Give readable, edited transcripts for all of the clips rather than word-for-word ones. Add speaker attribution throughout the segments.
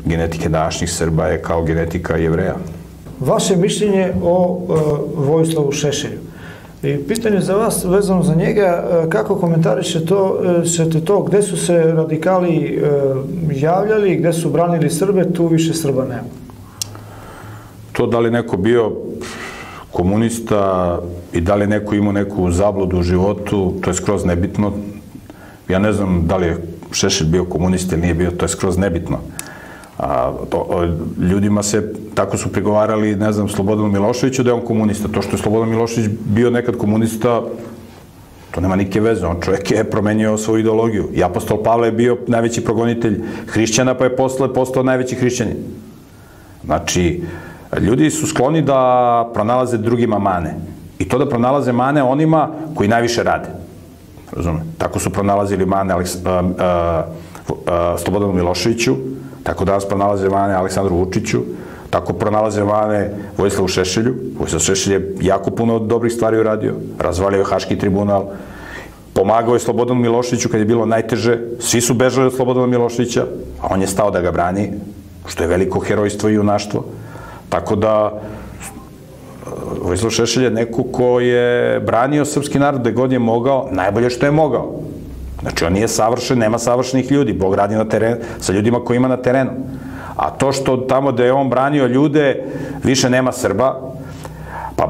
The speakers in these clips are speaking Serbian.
Speaker 1: genetike današnjih Srba je kao genetika Jevreja.
Speaker 2: Vaše mišljenje o Vojislavu Šešelju. I pitanje za vas vezano za njega, kako komentarišete to, gde su se radikali javljali, gde su branili Srbe, tu više Srba nema?
Speaker 1: To da li neko bio komunista i da li neko imao neku zabludu u životu, to je skroz nebitno. Ja ne znam da li je Šešelj bio komunista ili nije bio, to je skroz nebitno. Ljudima se, tako su prigovarali, ne znam, Slobodanu Miloševiću da je on komunista. To što je Slobodan Milošević bio nekad komunista, to nema nike veze. On čovjek je promenio svoju ideologiju. I apostol Pavle je bio najveći progonitelj hrišćana, pa je posle postao najveći hrišćanin. Znači, ljudi su skloni da pronalaze drugima mane. I to da pronalaze mane onima koji najviše rade. Razumem? Tako su pronalazili mane Slobodanu Miloševiću, tako danas pronalaze mane Aleksandru Vučiću, tako pronalaze mane Vojislavu Šešelju. Vojislav Šešelj je jako puno dobrih stvari uradio. Razvalio je Haški tribunal, pomagao je Slobodanu Miloševiću kad je bilo najteže, svi su bežali od Slobodana Miloševića, a on je stao da ga brani, što je veliko herojstvo i junaštvo. Tako da Vojislav Šešelj je neko ko je branio srpski narod gde god je mogao, najbolje što je mogao. Znači, on nije savršen, nema savršenih ljudi. Bog radi na terenu, sa ljudima koji ima na terenu. A to što tamo gde je on branio ljude, više nema Srba, pa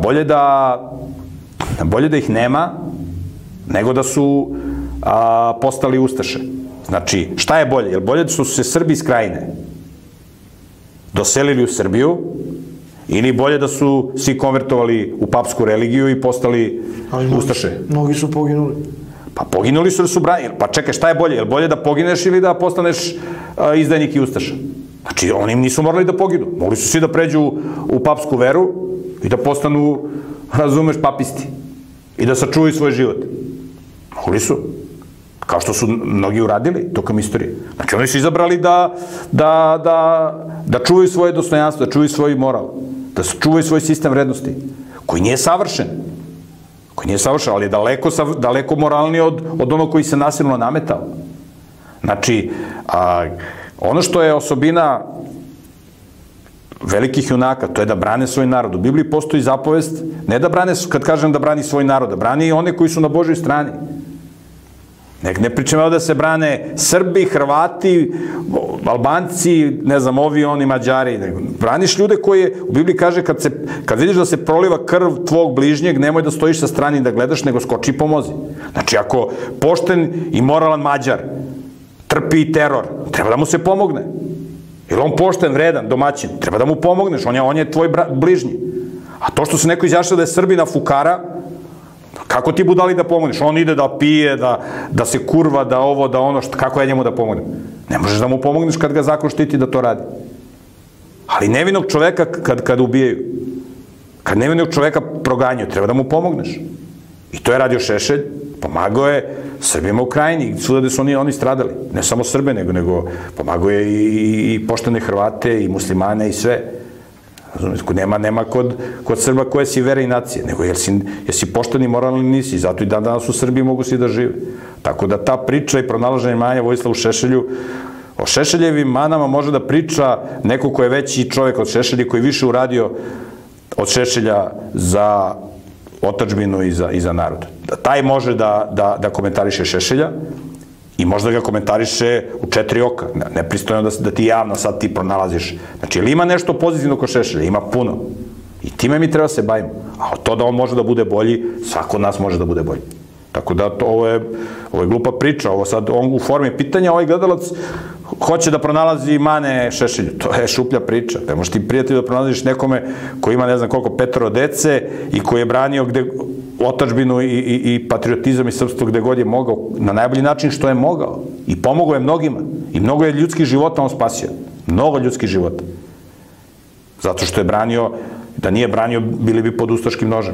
Speaker 1: bolje da ih nema, nego da su postali ustaše. Znači, šta je bolje? Je li bolje da su se Srbi iz Krajine doselili u Srbiju, ili bolje da su svi konvertovali u papsku religiju i postali ustaše?
Speaker 2: Mnogi su poginuli.
Speaker 1: Pa poginuli su da su branili. Pa čekaj, šta je bolje? Je li bolje da pogineš ili da postaneš izdajnik i ustaša? Znači, oni nisu morali da poginu. Mogli su svi da pređu u papsku veru i da postanu, razumeš, papisti. I da sačuvaju svoj život. Mogli su. Kao što su mnogi uradili tokom istorije. Znači, oni su izabrali da čuvaju svoje dostojanstvo, da čuvaju svoj moral, da čuvaju svoj sistem vrednosti, koji nije savršen. Ali je daleko moralniji od onog koji se nasilno nametao. Znači, ono što je osobina velikih junaka, to je da brane svoj narod. U Bibliji postoji zapovest, ne da brane, kad kažem da brani svoj narod, da brani i one koji su na Božoj strani. Ne pričamo da se brane Srbi, Hrvati, Albanci, ne znam, ovi, oni, Mađari. Braniš ljude koje, u Bibliji kaže, kad vidiš da se proliva krv tvog bližnjeg, nemoj da stojiš sa strani i da gledaš, nego skoči i pomozi. Znači, ako pošten i moralan Mađar trpi teror, treba da mu se pomogne. Jer on pošten, vredan, domaćin, treba da mu pomogneš, on je tvoj bližnji. A to što se neko izjašnja da je Srbina fukara, kako ti budali da pomogneš? On ide da pije, da se kurva, da ovo, da ono, kako ja njemu da pomognem? Ne možeš da mu pomogneš kad ga zakon štiti da to radi. Ali nevinog čoveka kad ubijaju, kad nevinog čoveka proganjaju, treba da mu pomogneš. I to je radio Šešelj, pomagao je Srbima u Krajini, svuda gde su oni stradali. Ne samo Srbe, nego pomagao je i poštene Hrvate, i muslimane, i sve. Nema kod Srba koje si vere i nacije, nego jesi pošten i moralni nisi, zato i danas u Srbiji mogu svi da žive. Tako da ta priča i pronalaženje manja Vojislavu Šešelju, o Šešeljevim manama može da priča neko ko je veći čovek od Šešelja, koji više uradio od Šešelja za otadžbinu i za narod. Taj može da komentariše Šešelja i možda ga komentariše u 4 oka. Nepristojno da ti javno sad ti pronalaziš. Znači, ili ima nešto pozitivno kod Šešelja? Ima puno. I time mi treba se bavimo. A to da on može da bude bolji, svako od nas može da bude bolji. Tako da ovo je glupa priča. Ovo sad, on u formi pitanja, ovaj gledalac hoće da pronalazi mane Šešelju. To je šuplja priča. Ne možeš ti, prijatelju, da pronalaziš nekome koji ima ne znam koliko 5 dece i koji je branio otadžbinu i patriotizam i srpstvo gde god je mogao, na najbolji način što je mogao. I pomogao je mnogima. I mnogo je ljudskih života on spasio. Mnogo ljudskih života. Zato što je branio, da nije branio, bili bi pod ustaškim nožem.